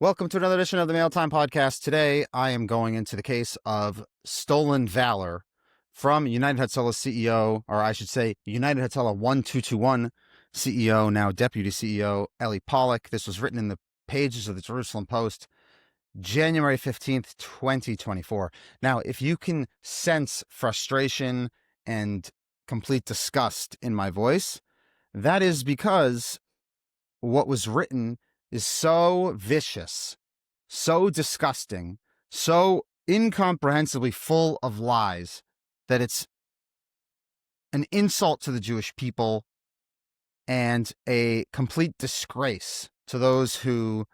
Welcome to another edition of the Mael Time Podcast. Today, I am going into the case of stolen valor from United Hatzalah CEO, or I should say United Hatzalah 1221 CEO, now Deputy CEO, Eli Pollack. This was written in the pages of the Jerusalem Post, January 15th, 2024. Now, if you can sense frustration and complete disgust in my voice, that is because what was written is so vicious, so disgusting, so incomprehensibly full of lies that it's an insult to the Jewish people and a complete disgrace to those who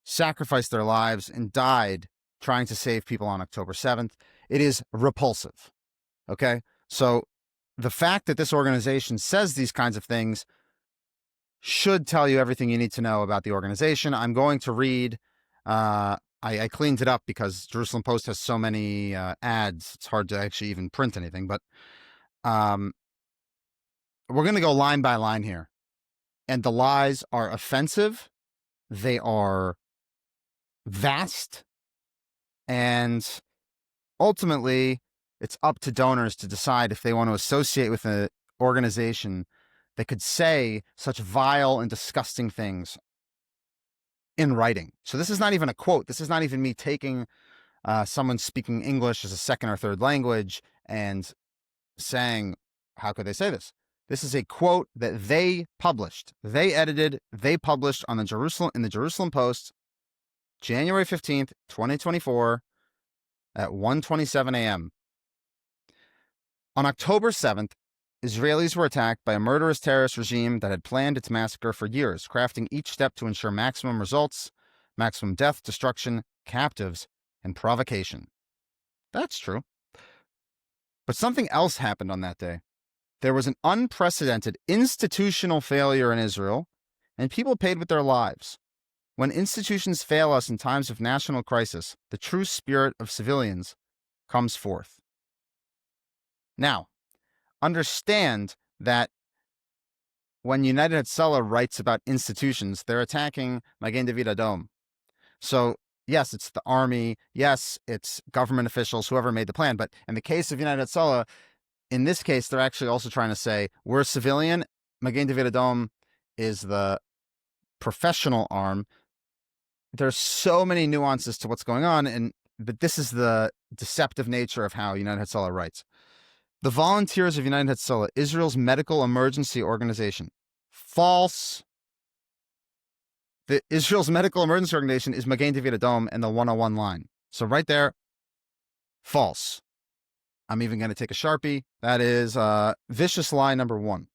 sacrificed their lives and died trying to save people on October 7th. It is repulsive. Okay? So the fact that this organization says these kinds of things should tell you everything you need to know about the organization. I'm going to read, I cleaned it up because Jerusalem Post has so many ads. It's hard to actually even print anything, but we're going to go line by line here. And the lies are offensive. They are vast. And ultimately, it's up to donors to decide if they want to associate with an organization that could say such vile and disgusting things in writing. So this is not even a quote. This is not even me taking someone speaking English as a second or third language and saying, how could they say this? This is a quote that they published. They edited, they published in the Jerusalem Post, January 15th, 2024 at 1:27 a.m. On October 7th, Israelis were attacked by a murderous terrorist regime that had planned its massacre for years, crafting each step to ensure maximum results, maximum death, destruction, captives, and provocation. That's true. But something else happened on that day. There was an unprecedented institutional failure in Israel, and people paid with their lives. When institutions fail us in times of national crisis, the true spirit of civilians comes forth. Now, understand that when United Hatzalah writes about institutions, they're attacking Magen David Adom. So, yes, it's the army. Yes, it's government officials, whoever made the plan. But in the case of United Hatzalah, in this case, they're actually also trying to say, we're civilian. Magen David Adom is the professional arm. There's so many nuances to what's going on, but this is the deceptive nature of how United Hatzalah writes. The Volunteers of United Hatzalah, Israel's medical emergency organization. False. Israel's medical emergency organization is Magen David Adom and the 101 line. So right there, false. I'm even going to take a Sharpie. That is vicious lie number 1.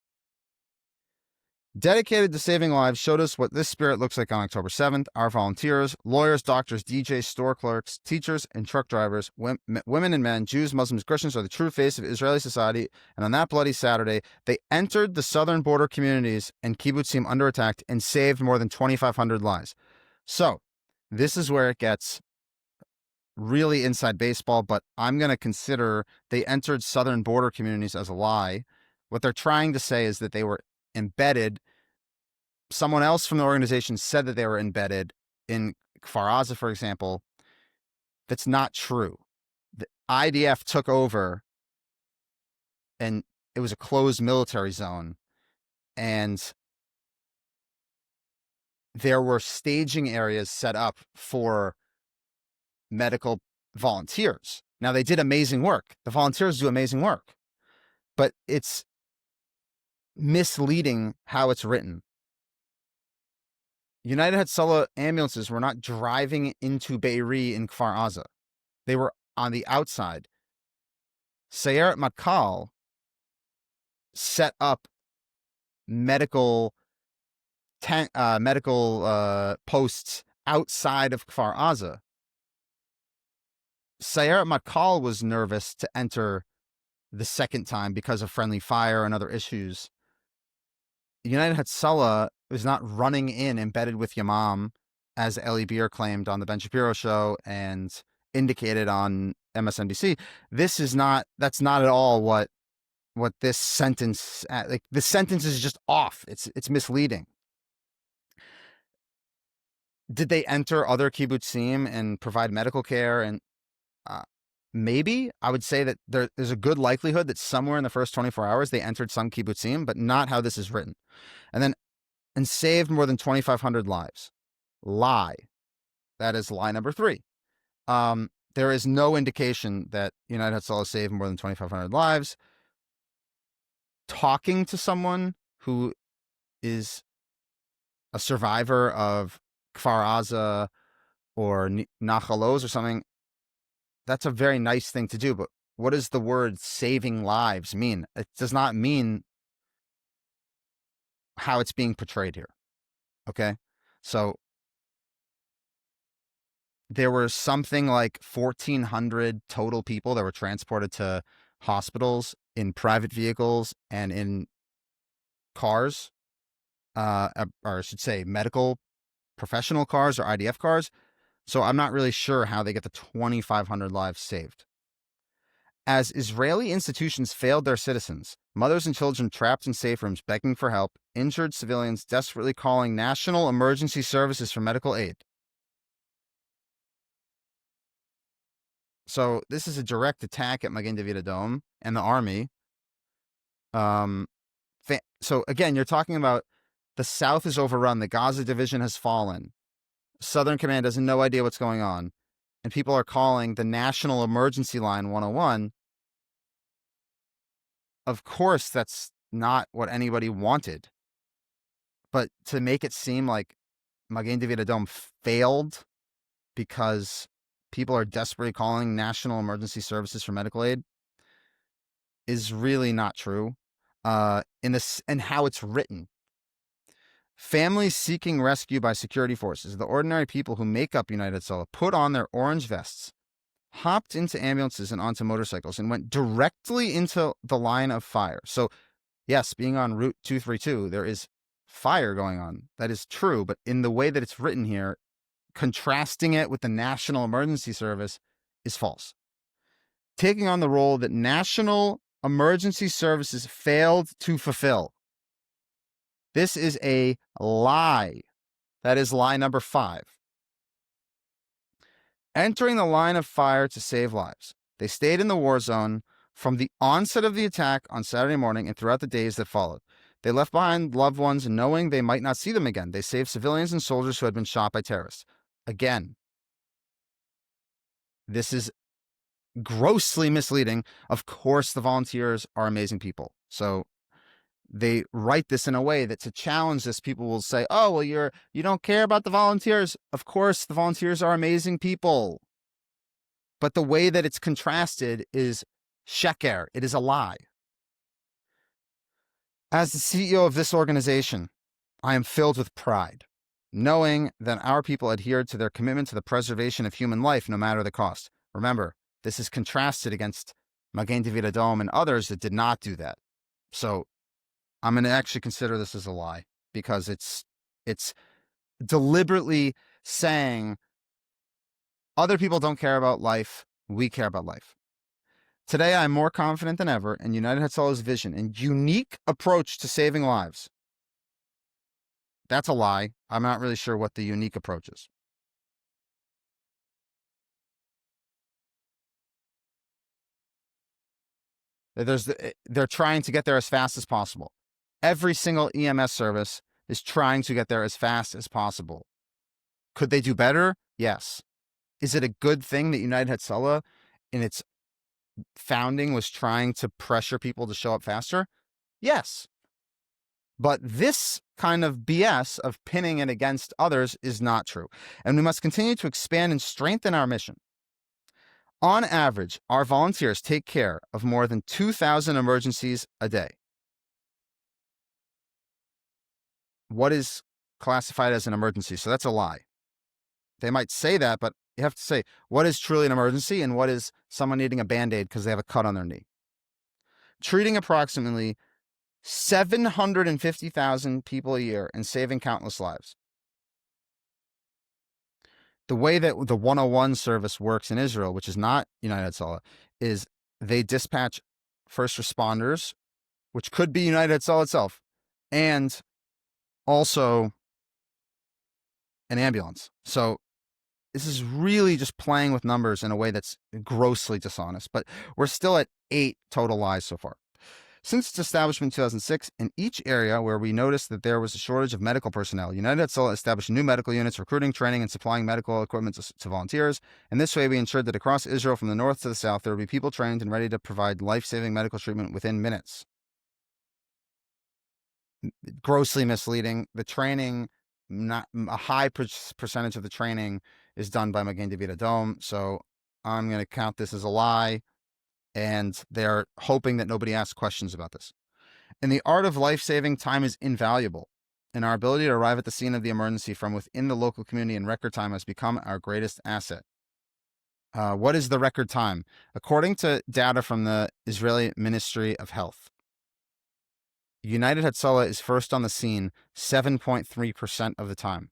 Dedicated to saving lives showed us what this spirit looks like on October 7th. Our volunteers, lawyers, doctors, DJs, store clerks, teachers, and truck drivers, women and men, Jews, Muslims, Christians are the true face of Israeli society. And on that bloody Saturday, they entered the southern border communities and kibbutzim under attack and saved more than 2,500 lives. So this is where it gets really inside baseball, but I'm going to consider they entered southern border communities as a lie. What they're trying to say is that they were embedded. Someone else from the organization said that they were embedded in Kfar Aza, for example. That's not true. The IDF took over and it was a closed military zone, and there were staging areas set up for medical volunteers. Now, they did amazing work. The volunteers do amazing work, but it's misleading how it's written. United Hatzalah ambulances were not driving into Be'eri in Kfar Aza. They were on the outside. Sayeret Matkal set up medical posts outside of Kfar Aza. Sayeret Matkal was nervous to enter the second time because of friendly fire and other issues. United Hatzalah is not running in embedded with Yamam, as Eli Beer claimed on the Ben Shapiro show and indicated on MSNBC. That's not at all what this sentence, this sentence is just off. It's misleading. Did they enter other kibbutzim and provide medical care? And maybe I would say that there's a good likelihood that somewhere in the first 24 hours they entered some kibbutzim, but not how this is written. And saved more than 2,500 lives. Lie. That is lie number 3. There is no indication that United Hatzalah saved more than 2,500 lives. Talking to someone who is a survivor of Kfar Aza or Nachalos or something, that's a very nice thing to do. But what does the word saving lives mean? It does not mean how it's being portrayed here. Okay? So there were something like 1,400 total people that were transported to hospitals in private vehicles and in cars, or I should say medical professional cars or IDF cars. So I'm not really sure how they get the 2,500 lives saved. As Israeli institutions failed their citizens, mothers and children trapped in safe rooms begging for help, injured civilians desperately calling national emergency services for medical aid. So this is a direct attack at Magen David Adom and the army. So again, you're talking about the South is overrun. The Gaza division has fallen. Southern Command has no idea what's going on. And people are calling the National Emergency Line 101. Of course, that's not what anybody wanted. But to make it seem like Magen David Adom failed because people are desperately calling national emergency services for medical aid is really not true. And how it's written. Families seeking rescue by security forces, the ordinary people who make up United Hatzalah, put on their orange vests, hopped into ambulances and onto motorcycles, and went directly into the line of fire. So, yes, being on Route 232, there is fire going on. That is true, but in the way that it's written here, contrasting it with the National Emergency Service is false. Taking on the role that National Emergency Services failed to fulfill. This is a lie. That is lie number 5. Entering the line of fire to save lives. They stayed in the war zone from the onset of the attack on Saturday morning and throughout the days that followed. They left behind loved ones knowing they might not see them again. They saved civilians and soldiers who had been shot by terrorists. Again, this is grossly misleading. Of course, the volunteers are amazing people. So they write this in a way that to challenge this, people will say, oh, well, you don't care about the volunteers. Of course, the volunteers are amazing people. But the way that it's contrasted is sheker. It is a lie. As the CEO of this organization, I am filled with pride, knowing that our people adhered to their commitment to the preservation of human life, no matter the cost. Remember, this is contrasted against Magen David Adom and others that did not do that. So I'm going to actually consider this as a lie because it's deliberately saying other people don't care about life. We care about life. Today, I'm more confident than ever in United Hatzalah's vision and unique approach to saving lives. That's a lie. I'm not really sure what the unique approach is. They're trying to get there as fast as possible. Every single EMS service is trying to get there as fast as possible. Could they do better? Yes. Is it a good thing that United Hatzalah, in its founding, was trying to pressure people to show up faster? Yes. But this kind of BS of pinning it against others is not true. And we must continue to expand and strengthen our mission. On average, our volunteers take care of more than 2,000 emergencies a day. What is classified as an emergency? So that's a lie. They might say that, but you have to say what is truly an emergency and what is someone needing a Band-Aid because they have a cut on their knee. Treating approximately 750,000 people a year and saving countless lives. The way that the 101 service works in Israel, which is not United Hatzalah, is they dispatch first responders, which could be United Hatzalah itself, and also an ambulance. So this is really just playing with numbers in a way that's grossly dishonest, but we're still at 8 total lies so far. Since its establishment in 2006, in each area where we noticed that there was a shortage of medical personnel, United Hatzalah established new medical units, recruiting, training, and supplying medical equipment to volunteers. And this way, we ensured that across Israel, from the north to the south, there would be people trained and ready to provide life-saving medical treatment within minutes. Grossly misleading. The training, not a high percentage of the training is done by Magen David Adom. So I'm going to count this as a lie. And they're hoping that nobody asks questions about this. In the art of life-saving, time is invaluable, and our ability to arrive at the scene of the emergency from within the local community in record time has become our greatest asset. What is the record time? According to data from the Israeli Ministry of Health, United Hatzalah is first on the scene 7.3% of the time.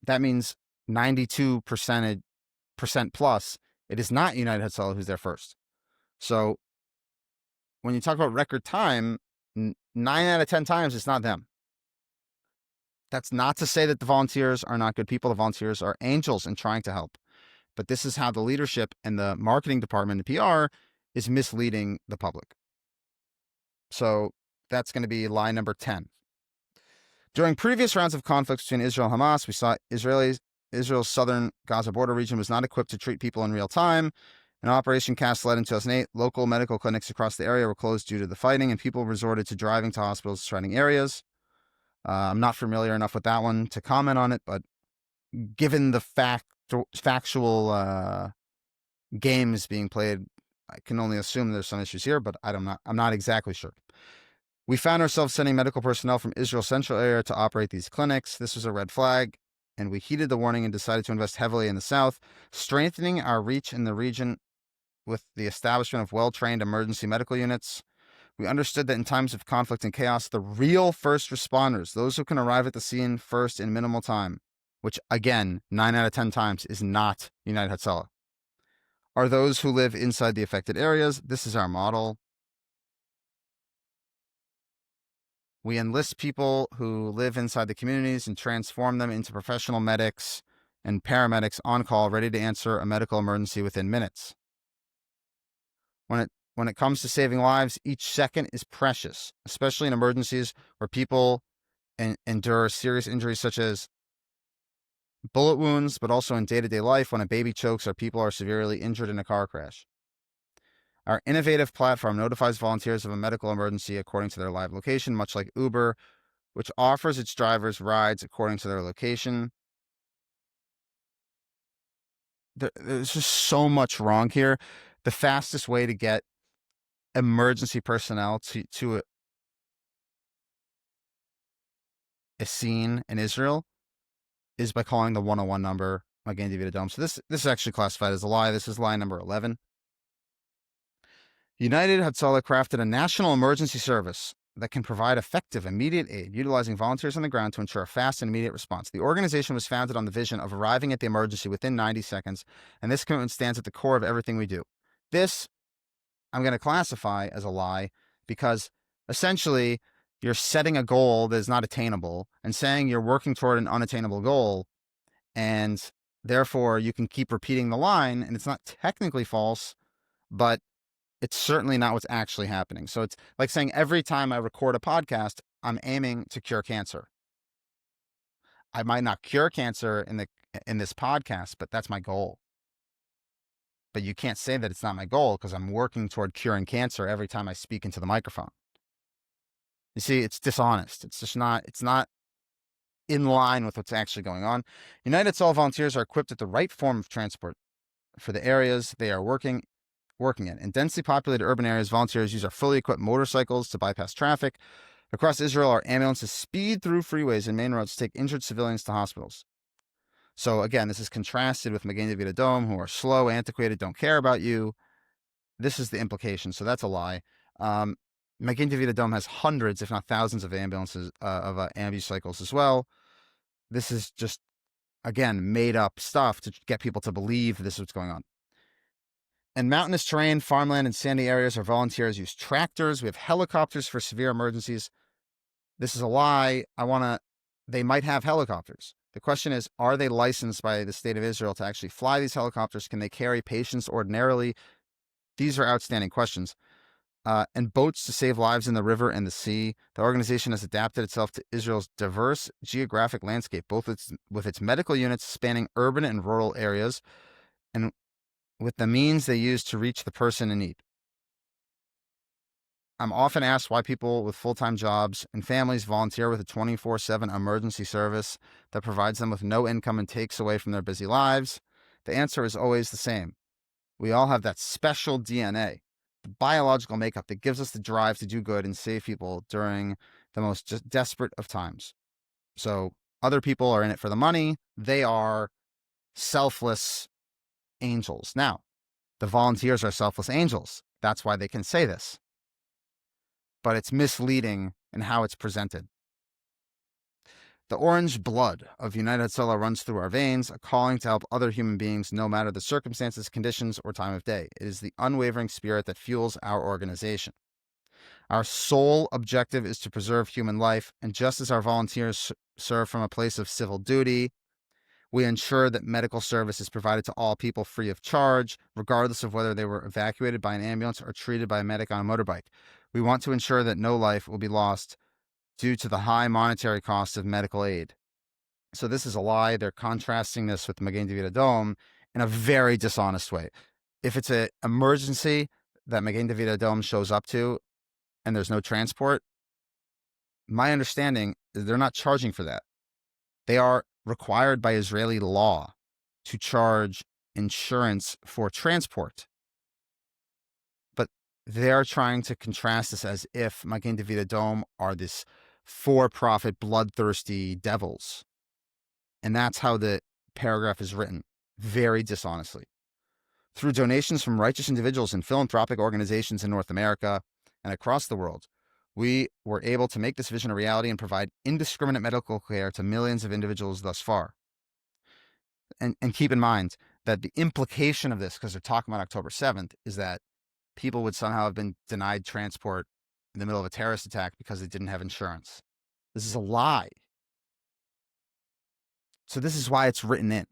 That means 92% plus, it is not United Hatzalah who's there first. So when you talk about record time, 9 out of 10 times it's not them. That's not to say that the volunteers are not good people. The volunteers are angels in trying to help. But this is how the leadership and the marketing department and PR is misleading the public. So that's going to be lie number 10. During previous rounds of conflicts between Israel and Hamas, we saw Israel's southern Gaza border region was not equipped to treat people in real time. In Operation Cast Lead in 2008, local medical clinics across the area were closed due to the fighting, and people resorted to driving to hospitals surrounding areas. I'm not familiar enough with that one to comment on it, but given the factual games being played, I can only assume there's some issues here, but I'm not exactly sure. We found ourselves sending medical personnel from Israel's central area to operate these clinics. This was a red flag, and we heeded the warning and decided to invest heavily in the south, strengthening our reach in the region with the establishment of well-trained emergency medical units. We understood that in times of conflict and chaos, the real first responders, those who can arrive at the scene first in minimal time, which again, 9 out of 10 times is not United Hatzalah, are those who live inside the affected areas. This is our model. We enlist people who live inside the communities and transform them into professional medics and paramedics on call, ready to answer a medical emergency within minutes. When it comes to saving lives, each second is precious, especially in emergencies where people endure serious injuries such as bullet wounds, but also in day-to-day life when a baby chokes or people are severely injured in a car crash. Our innovative platform notifies volunteers of a medical emergency according to their live location, much like Uber, which offers its drivers rides according to their location. There's just so much wrong here. The fastest way to get emergency personnel to a scene in Israel is by calling the 101 number, Magen David Adom. So this is actually classified as a lie. This is lie number 11. United Hatzalah crafted a national emergency service that can provide effective, immediate aid, utilizing volunteers on the ground to ensure a fast and immediate response. The organization was founded on the vision of arriving at the emergency within 90 seconds, and this commitment stands at the core of everything we do. This, I'm going to classify as a lie because essentially you're setting a goal that is not attainable and saying you're working toward an unattainable goal, and therefore you can keep repeating the line, and it's not technically false, but it's certainly not what's actually happening. So it's like saying every time I record a podcast, I'm aiming to cure cancer. I might not cure cancer in this podcast, but that's my goal. But you can't say that it's not my goal because I'm working toward curing cancer every time I speak into the microphone. You see, it's dishonest. It's not in line with what's actually going on. United Hatzalah volunteers are equipped with the right form of transport for the areas they are working in. In densely populated urban areas, volunteers use our fully equipped motorcycles to bypass traffic. Across Israel, our ambulances speed through freeways and main roads to take injured civilians to hospitals. So again, this is contrasted with Magen David Adom, who are slow, antiquated, don't care about you. This is the implication. So that's a lie. Magen David Adom has hundreds, if not thousands, of ambulances, of ambucycles as well. This is just, again, made up stuff to get people to believe this is what's going on. In mountainous terrain, farmland, and sandy areas, our volunteers use tractors. We have helicopters for severe emergencies. This is a lie. They might have helicopters. The question is, are they licensed by the state of Israel to actually fly these helicopters? Can they carry patients ordinarily? These are outstanding questions. And boats to save lives in the river and the sea. The organization has adapted itself to Israel's diverse geographic landscape, both with its medical units spanning urban and rural areas, and with the means they use to reach the person in need. I'm often asked why people with full-time jobs and families volunteer with a 24/7 emergency service that provides them with no income and takes away from their busy lives. The answer is always the same. We all have that special DNA, the biological makeup that gives us the drive to do good and save people during the most just desperate of times. So other people are in it for the money. They are selfless angels. Now, the volunteers are selfless angels. That's why they can say this. But it's misleading in how it's presented. The orange blood of United Hatzalah runs through our veins, a calling to help other human beings no matter the circumstances, conditions, or time of day. It is the unwavering spirit that fuels our organization. Our sole objective is to preserve human life, and just as our volunteers serve from a place of civil duty, we ensure that medical service is provided to all people free of charge, regardless of whether they were evacuated by an ambulance or treated by a medic on a motorbike. We want to ensure that no life will be lost due to the high monetary costs of medical aid. So this is a lie. They're contrasting this with Magen David Adom in a very dishonest way. If it's an emergency that Magen David Adom shows up to and there's no transport, my understanding is they're not charging for that. They are required by Israeli law to charge insurance for transport. But they're trying to contrast this as if Magen David Adom are this for-profit, bloodthirsty devils. And that's how the paragraph is written, very dishonestly. Through donations from righteous individuals and philanthropic organizations in North America and across the world, we were able to make this vision a reality and provide indiscriminate medical care to millions of individuals thus far. And keep in mind that the implication of this, because they're talking about October 7th, is that people would somehow have been denied transport in the middle of a terrorist attack because they didn't have insurance. This is a lie. So this is why it's written in.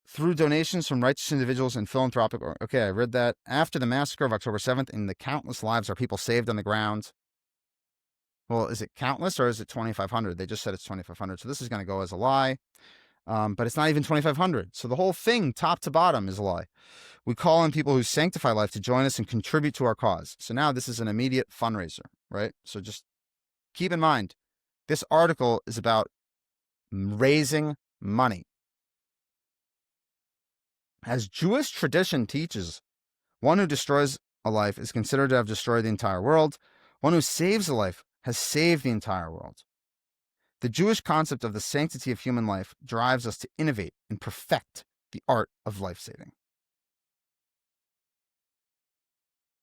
Through donations from righteous individuals and philanthropic... Okay, I read that. After the massacre of October 7th and the countless lives our people saved on the ground... Well, is it countless or is it 2,500? They just said it's 2,500. So this is going to go as a lie. But it's not even 2,500. So the whole thing, top to bottom, is a lie. We call on people who sanctify life to join us and contribute to our cause. So now this is an immediate fundraiser, right? So just keep in mind, this article is about raising money. As Jewish tradition teaches, one who destroys a life is considered to have destroyed the entire world. One who saves a life has saved the entire world. The Jewish concept of the sanctity of human life drives us to innovate and perfect the art of life-saving.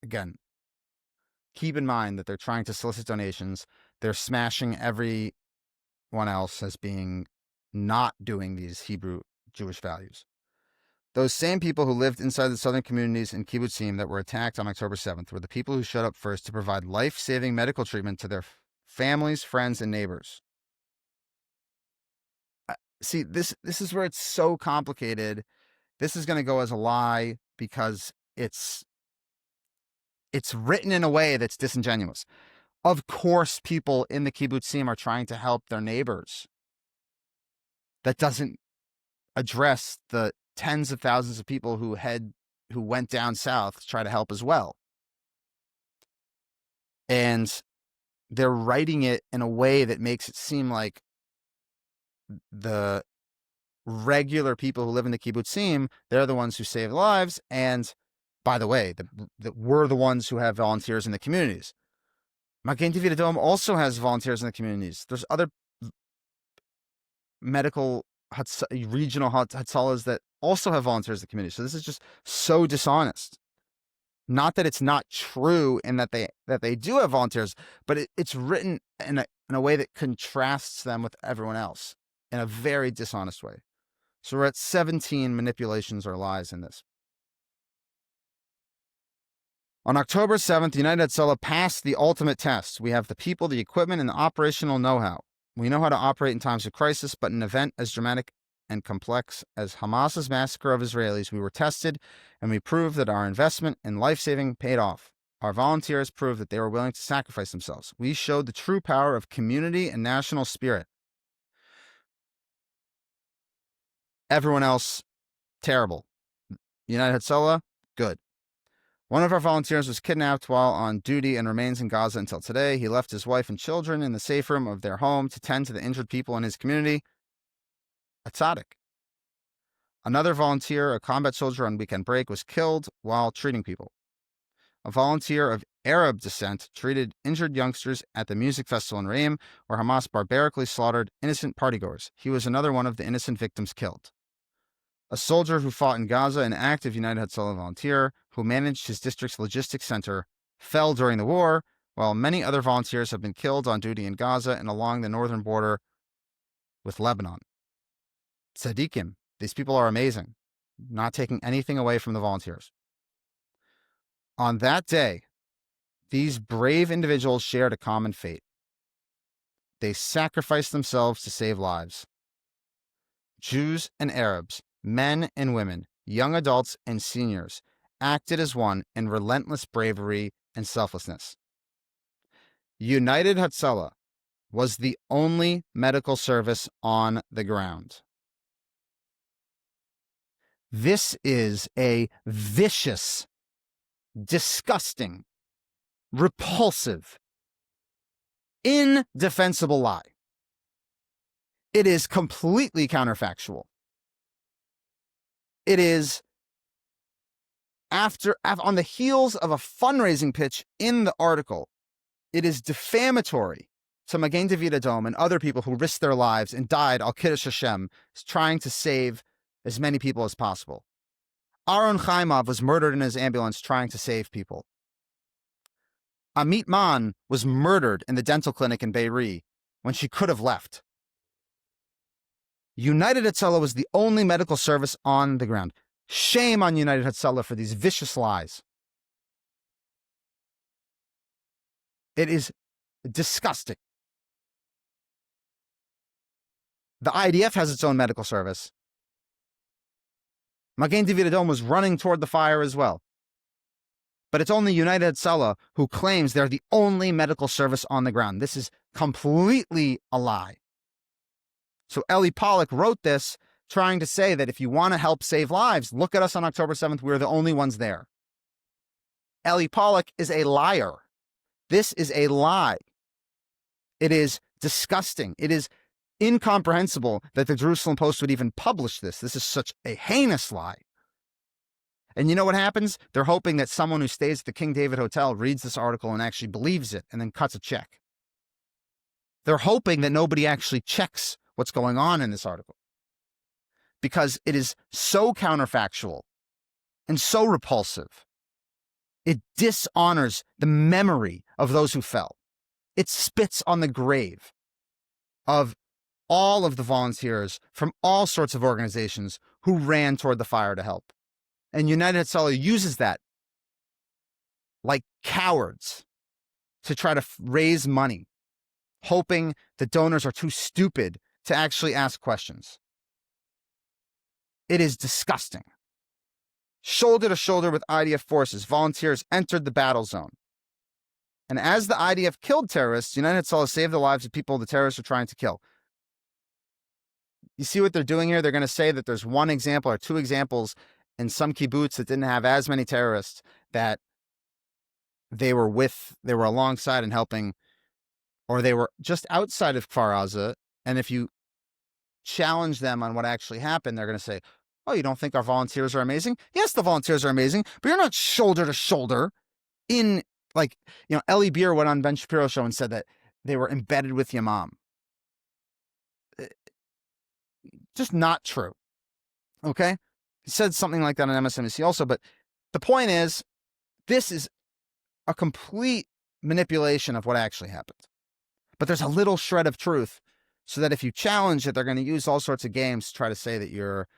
Again, keep in mind that they're trying to solicit donations. They're smashing everyone else as being not doing these Hebrew Jewish values. Those same people who lived inside the southern communities in kibbutzim that were attacked on October 7th were the people who showed up first to provide life-saving medical treatment to their families, friends, and neighbors. See, this is where it's so complicated. This is going to go as a lie because it's written in a way that's disingenuous. Of course, people in the kibbutzim are trying to help their neighbors. That doesn't address the tens of thousands of people who went down south to try to help as well. And they're writing it in a way that makes it seem like the regular people who live in the kibbutzim, they're the ones who save lives. And by the way, we're the ones who have volunteers in the communities. Magen David Adom also has volunteers in the communities. There's other medical regional Hatzalahs that also have volunteers in the community. So this is just so dishonest. Not that it's not true and that they do have volunteers, but it's written in a way that contrasts them with everyone else in a very dishonest way. So we're at 17 manipulations or lies in this. On October 7th, United Hatzalah passed the ultimate test. We have the people, the equipment, and the operational know-how. We know how to operate in times of crisis, but in an event as dramatic and complex as Hamas's massacre of Israelis, we were tested, and we proved that our investment in life-saving paid off. Our volunteers proved that they were willing to sacrifice themselves. We showed the true power of community and national spirit. Everyone else, terrible. United Hatzalah, good. One of our volunteers was kidnapped while on duty and remains in Gaza until today. He left his wife and children in the safe room of their home to tend to the injured people in his community. A tzaddik. Another volunteer, a combat soldier on weekend break, was killed while treating people. A volunteer of Arab descent treated injured youngsters at the music festival in Reim, where Hamas barbarically slaughtered innocent partygoers. He was another one of the innocent victims killed. A soldier who fought in Gaza, an active United Hatzalah volunteer who managed his district's logistics center, fell during the war, while many other volunteers have been killed on duty in Gaza and along the northern border with Lebanon. Tzaddikim, these people are amazing, not taking anything away from the volunteers. On that day, these brave individuals shared a common fate. They sacrificed themselves to save lives. Jews and Arabs, men and women, young adults and seniors, acted as one in relentless bravery and selflessness. United Hatzalah was the only medical service on the ground. This is a vicious, disgusting, repulsive, indefensible lie. It is completely counterfactual. It is on the heels of a fundraising pitch in the article. It is defamatory to Magen David Adom and other people who risked their lives and died al Kiddush Hashem, trying to save as many people as possible. Aaron Chaimov was murdered in his ambulance trying to save people. Amit Man was murdered in the dental clinic in Beirut when she could have left. United Hatzalah was the only medical service on the ground. Shame on United Hatzalah for these vicious lies. It is disgusting. The IDF has its own medical service. Magen David Adom was running toward the fire as well. But it's only United Hatzalah who claims they're the only medical service on the ground. This is completely a lie. So Eli Pollack wrote this trying to say that if you want to help save lives, look at us on October 7th. We're the only ones there. Eli Pollack is a liar. This is a lie. It is disgusting. It is incomprehensible that the Jerusalem Post would even publish this. This is such a heinous lie. And you know what happens? They're hoping that someone who stays at the King David Hotel reads this article and actually believes it and then cuts a check. They're hoping that nobody actually checks what's going on in this article, because it is so counterfactual and so repulsive. It dishonors the memory of those who fell. It spits on the grave of all of the volunteers from all sorts of organizations who ran toward the fire to help. And United Hatzalah uses that like cowards to try to raise money, hoping that donors are too stupid to actually ask questions. It is disgusting. Shoulder to shoulder with IDF forces, volunteers entered the battle zone. And as the IDF killed terrorists, United Hatzalah saved the lives of people the terrorists are trying to kill. You see what they're doing here? They're going to say that there's one example or two examples in some kibbutz that didn't have as many terrorists that they were alongside and helping, or they were just outside of Kfar Aza. And if you challenge them on what actually happened, they're going to say, oh, you don't think our volunteers are amazing? Yes, the volunteers are amazing, but you're not shoulder to shoulder in, like, Eli Beer went on Ben Shapiro's show and said that they were embedded with Yamam. Just not true. Okay? He said something like that on MSNBC also, but the point is, this is a complete manipulation of what actually happened. But there's a little shred of truth, so that if you challenge it, they're going to use all sorts of games to try to say that you're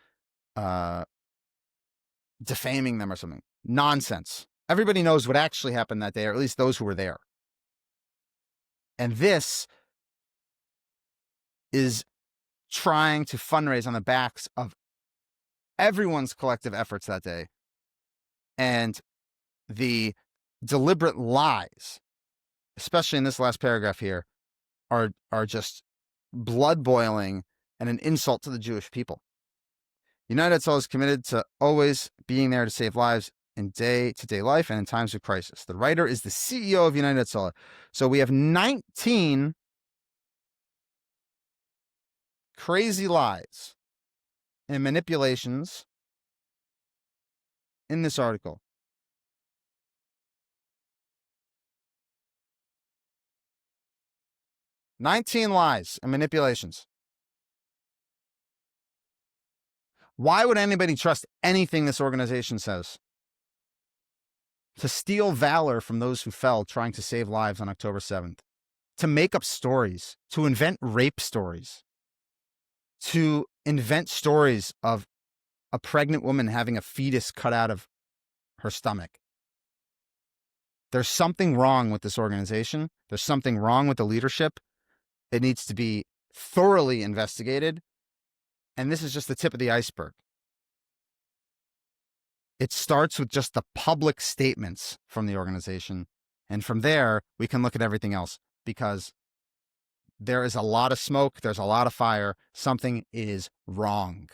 defaming them or something. Nonsense. Everybody knows what actually happened that day, or at least those who were there. And this is trying to fundraise on the backs of everyone's collective efforts that day. And the deliberate lies, especially in this last paragraph here, are just blood boiling and an insult to the Jewish people. United Hatzalah is committed to always being there to save lives in day-to-day life and in times of crisis. The writer is the CEO of United Hatzalah. So we have 19 crazy lies and manipulations in this article. "19 lies and manipulations. Why would anybody trust anything this organization says? To steal valor from those who fell trying to save lives on October 7th. To make up stories. To invent rape stories. To invent stories of a pregnant woman having a fetus cut out of her stomach. There's something wrong with this organization. There's something wrong with the leadership. It needs to be thoroughly investigated. And this is just the tip of the iceberg. It starts with just the public statements from the organization. And from there, we can look at everything else, because there is a lot of smoke. There's a lot of fire. Something is wrong.